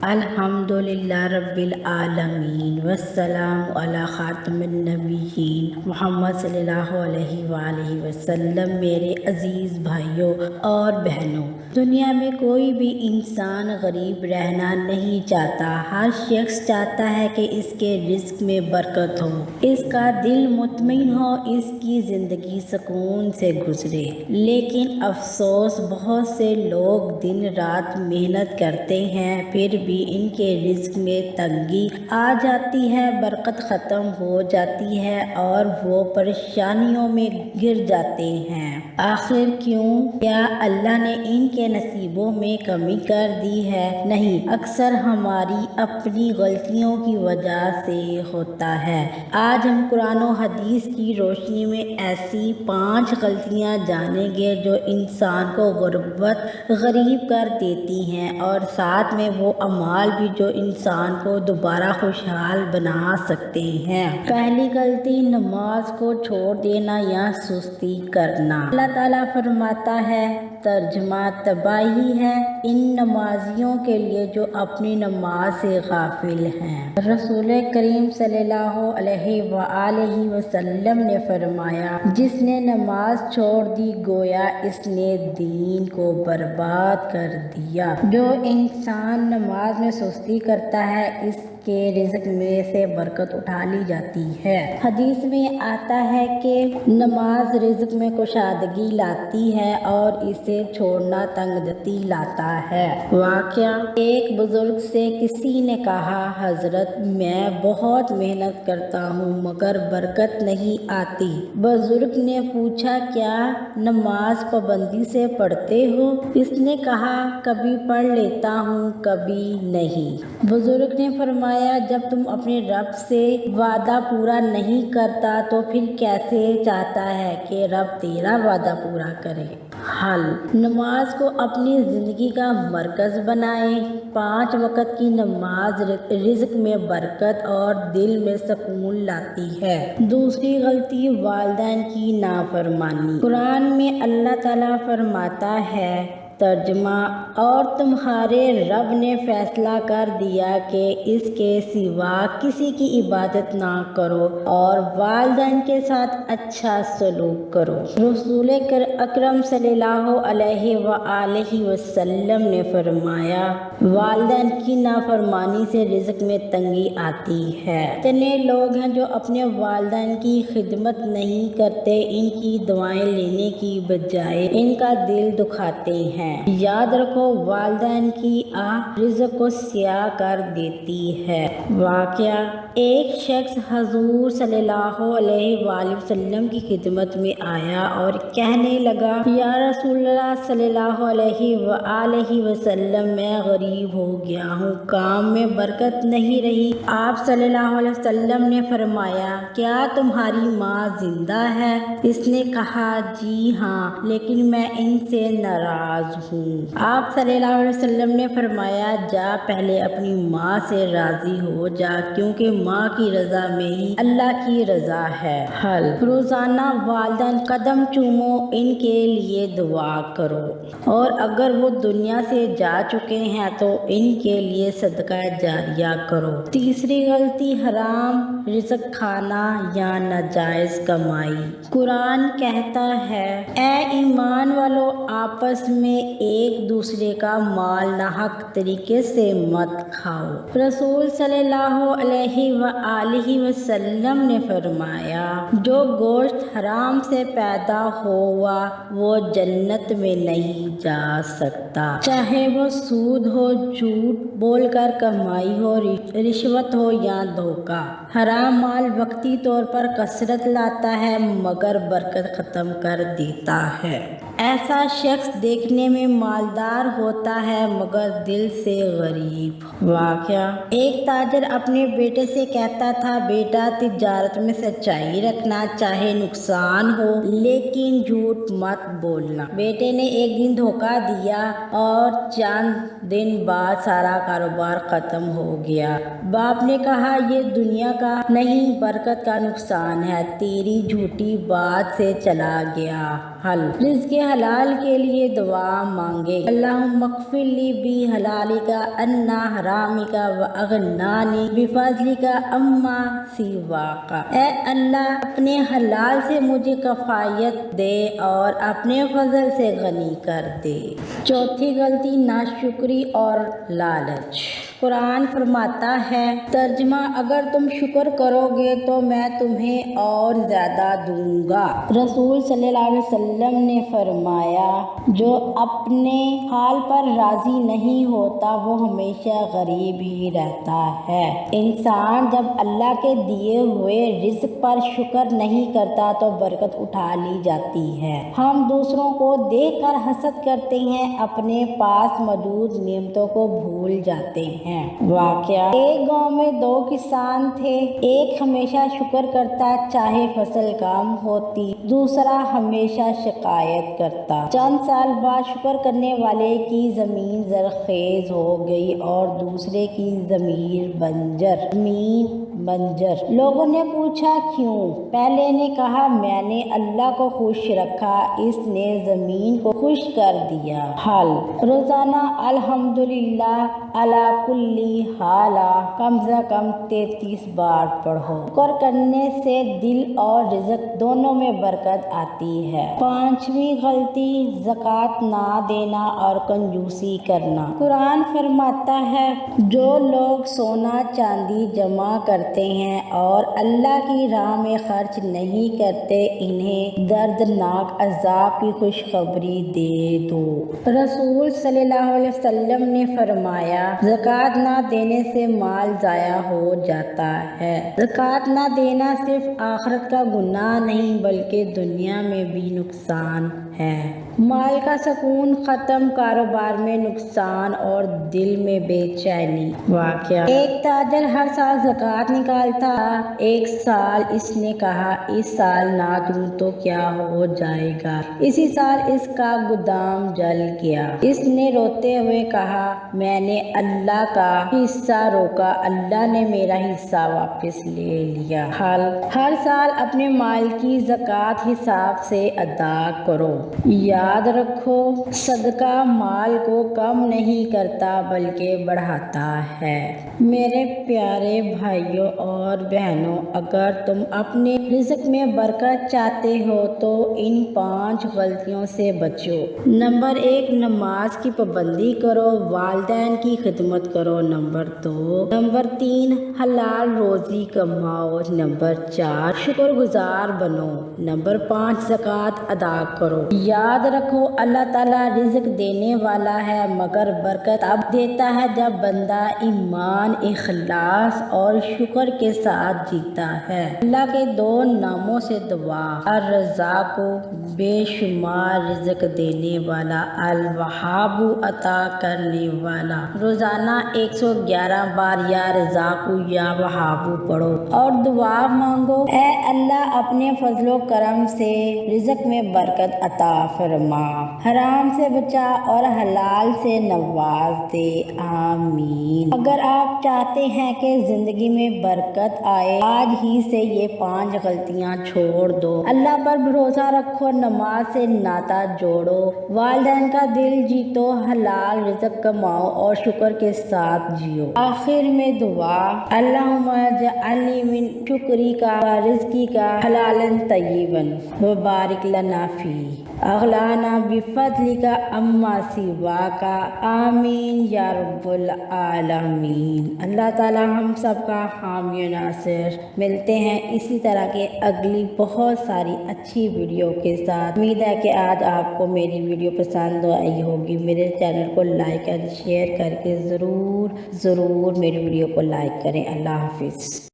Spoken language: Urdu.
الحمدللہ رب العالمین والسلام علی خاتم النبیین محمد صلی اللہ علیہ وآلہ وسلم۔ میرے عزیز بھائیوں اور بہنوں، دنیا میں کوئی بھی انسان غریب رہنا نہیں چاہتا۔ ہر شخص چاہتا ہے کہ اس کے رزق میں برکت ہو، اس کا دل مطمئن ہو، اس کی زندگی سکون سے گزرے۔ لیکن افسوس، بہت سے لوگ دن رات محنت کرتے ہیں، پھر بھی ان کے رزق میں تنگی آ جاتی ہے، برکت ختم ہو جاتی ہے اور وہ پریشانیوں میں گر جاتے ہیں۔ آخر کیوں؟ کیا اللہ نے ان کے نصیبوں میں کمی کر دی ہے؟ نہیں، اکثر ہماری اپنی غلطیوں کی وجہ سے ہوتا ہے۔ آج ہم قرآن و حدیث کی روشنی میں ایسی 5 غلطیاں جانیں گے جو انسان کو غریب کر دیتی ہیں، اور ساتھ میں وہ اعمال بھی جو انسان کو دوبارہ خوشحال بنا سکتے ہیں۔ پہلی غلطی، نماز کو چھوڑ دینا یا سستی کرنا۔ اللہ تعالیٰ فرماتا ہے، ترجمہ تباہی ہے ان نمازیوں کے لیے جو اپنی نماز سے غافل ہیں۔ رسول کریم صلی اللہ علیہ وآلہ وسلم نے فرمایا، جس نے نماز چھوڑ دی گویا اس نے دین کو برباد کر دیا۔ جو انسان نماز میں سستی کرتا ہے، اس کے رزق میں سے برکت اٹھا لی جاتی ہے۔ حدیث میں آتا ہے کہ نماز رزق میں کشادگی لاتی ہے اور اسے چھوڑنا تنگدستی لاتا ہے۔ واقعہ، ایک بزرگ سے کسی نے کہا، حضرت میں بہت محنت کرتا ہوں مگر برکت نہیں آتی۔ بزرگ نے پوچھا، کیا نماز پابندی سے پڑھتے ہو؟ اس نے کہا، کبھی پڑھ لیتا ہوں کبھی نہیں۔ بزرگ نے فرمایا، جب تم اپنے رب سے وعدہ پورا نہیں کرتا تو پھر کیسے چاہتا ہے کہ رب تیرا وعدہ پورا کرے؟ حل، نماز کو اپنی زندگی کا مرکز بنائیں۔ 5 وقت کی نماز رزق میں برکت اور دل میں سکون لاتی ہے۔ دوسری غلطی، والدین کی نافرمانی۔ قرآن میں اللہ تعالیٰ فرماتا ہے، ترجمہ، اور تمہارے رب نے فیصلہ کر دیا کہ اس کے سوا کسی کی عبادت نہ کرو اور والدین کے ساتھ اچھا سلوک کرو۔ رسول اکرم صلی اللہ علیہ وآلہ وسلم نے فرمایا، والدین کی نافرمانی سے رزق میں تنگی آتی ہے۔ اتنے لوگ ہیں جو اپنے والدین کی خدمت نہیں کرتے، ان کی دعائیں لینے کی بجائے ان کا دل دکھاتے ہیں۔ یاد رکھو، والدین کی آہ رزق کو سیاہ کر دیتی ہے۔ واقعہ، ایک شخص حضور صلی اللہ علیہ وآلہ وسلم کی خدمت میں آیا اور کہنے لگا، یا رسول اللہ صلی اللہ علیہ وآلہ وسلم، میں غریب ہو گیا ہوں، کام میں برکت نہیں رہی۔ آپ صلی اللہ علیہ وسلم نے فرمایا، کیا تمہاری ماں زندہ ہے؟ اس نے کہا، جی ہاں، لیکن میں ان سے ناراض ہوں۔ آپ صلی اللہ علیہ وسلم نے فرمایا، جا پہلے اپنی ماں سے راضی ہو جا، کیونکہ ماں کی رضا میں ہی اللہ کی رضا ہے۔ حل، روزانہ والدین قدم چومو، ان کے لیے دعا کرو، اور اگر وہ دنیا سے جا چکے ہیں تو ان کے لیے صدقہ جاریہ کرو۔ تیسری غلطی، حرام رزق کھانا یا ناجائز کمائی۔ قرآن کہتا ہے، اے ایمان والو، آپس میں ایک دوسرے کا مال ناحق طریقے سے مت کھاؤ۔ رسول صلی اللہ علیہ وآلہ وسلم نے فرمایا، جو گوشت حرام سے پیدا ہوا وہ جنت میں نہیں جا سکتا، چاہے وہ سود ہو، جھوٹ بول کر کمائی ہو، رشوت ہو یا دھوکہ۔ حرام مال وقتی طور پر کثرت لاتا ہے مگر برکت ختم کر دیتا ہے۔ ایسا شخص دیکھنے میں مالدار ہوتا ہے مگر دل سے غریب۔ واقعہ، ایک تاجر اپنے بیٹے سے کہتا تھا، بیٹا تجارت میں سچائی رکھنا، چاہے نقصان ہو لیکن جھوٹ مت بولنا۔ بیٹے نے ایک دن دھوکہ دیا اور چند دن بعد سارا کاروبار ختم ہو گیا۔ باپ نے کہا، یہ دنیا کا نہیں برکت کا نقصان ہے، تیری جھوٹی بات سے چلا گیا۔ حل، رزق حلال کے لیے دعا مانگے۔ اللہم اغفر لی بی حلالک عن حرامک واغننی بفضلک عما سواک۔ اے اللہ اپنے حلال سے مجھے کفایت دے اور اپنے فضل سے غنی کر دے۔ چوتھی غلطی ناشکری اور لالچ۔ قرآن فرماتا ہے ترجمہ اگر تم شکر کرو گے تو میں تمہیں اور زیادہ دوں گا۔ رسول صلی اللہ علیہ وسلم نے فرمایا جو اپنے حال پر راضی نہیں ہوتا وہ ہمیشہ غریب ہی رہتا ہے۔ انسان جب اللہ کے دیے ہوئے رزق پر شکر نہیں کرتا تو برکت اٹھا لی جاتی ہے۔ ہم دوسروں کو دیکھ کر حسد کرتے ہیں، اپنے پاس موجود نعمتوں کو بھول جاتے ہیں۔ واقعہ ایک گاؤں میں دو کسان تھے، ایک ہمیشہ شکر کرتا چاہے فصل کم ہوتی، دوسرا ہمیشہ شکایت کرتا۔ چند سال بعد شکر کرنے والے کی زمین زرخیز ہو گئی اور دوسرے کی زمین بنجر۔ لوگوں نے پوچھا کیوں؟ پہلے نے کہا میں نے اللہ کو خوش رکھا، اس نے زمین کو خوش کر دیا۔ حل روزانہ الحمدللہ علی کل حال کم از کم 33 بار پڑھو۔ شکر کرنے سے دل اور رزق دونوں میں برکت آتی ہے۔ پانچویں غلطی زکوٰۃ نہ دینا اور کنجوسی کرنا۔ قرآن فرماتا ہے جو لوگ سونا چاندی جمع کرتے ہیں اور اللہ کی راہ میں خرچ نہیں کرتے انہیں دردناک عذاب کی خوشخبری دے دو۔ رسول صلی اللہ علیہ وسلم نے فرمایا زکوٰۃ نہ دینے سے مال ضائع ہو جاتا ہے۔ زکوٰۃ نہ دینا صرف آخرت کا گناہ نہیں بلکہ دنیا میں بھی نقصان ہے۔ مال کا سکون ختم، کاروبار میں نقصان اور دل میں بے چینی۔ واقعہ ایک تاجر ہر سال زکوٰۃ نکالتا، ایک سال اس نے کہا اس سال نہ دوں تو کیا ہو جائے گا، اسی سال اس کا گودام جل گیا۔ اس نے روتے ہوئے کہا میں نے اللہ کا حصہ روکا، اللہ نے میرا حصہ واپس لے لیا۔ حل ہر سال اپنے مال کی زکوٰۃ حساب سے ادا کرو۔ یاد رکھو صدقہ مال کو کم نہیں کرتا بلکہ بڑھاتا ہے۔ میرے پیارے بھائیوں اور بہنوں، اگر تم اپنے رزق میں برکت چاہتے ہو تو ان 5 غلطیوں سے بچو۔ نمبر 1 نماز کی پابندی کرو، والدین کی خدمت کرو۔ نمبر 2 نمبر 3 حلال روزی کماؤ۔ نمبر 4 شکر گزار بنو۔ نمبر 5 زکوٰۃ ادا کرو۔ یاد رکھو اللہ تعالیٰ رزق دینے والا ہے مگر برکت اب دیتا ہے جب بندہ ایمان، اخلاص اور شکر کے ساتھ جیتا ہے۔ اللہ کے 2 ناموں سے دعا، الرزاق بے شمار رزق دینے والا، الوہاب عطا کرنے والا۔ روزانہ 111 بار یا رزاق یا وہاب پڑھو اور دعا مانگو اے اللہ اپنے فضل و کرم سے رزق میں برکت عطا فرما، حرام سے بچا اور حلال سے نواز دے، آمین۔ اگر آپ چاہتے ہیں کہ زندگی میں برکت آئے آج ہی سے یہ 5 غلطیاں چھوڑ دو۔ اللہ پر بھروسہ رکھو، نماز سے ناطہ جوڑو، والدین کا دل جیتو، حلال رزق کماؤ اور شکر کے ساتھ جیو۔ آخر میں دعا، اللہم اجعلنی من شکریک و رزقک حلالا طیبا وبارک لنا فیہ اغننا بفضلک عما سواک، آمین یا رب العالمین۔ اللہ تعالی ہم سب کا حامی و ناصر۔ ملتے ہیں اسی طرح کے اگلی بہت ساری اچھی ویڈیو کے ساتھ۔ امید ہے کہ آج آپ کو میری ویڈیو پسند آئی ہوگی۔ میرے چینل کو لائک اور شیئر کر کے ضرور میری ویڈیو کو لائک کریں۔ اللہ حافظ۔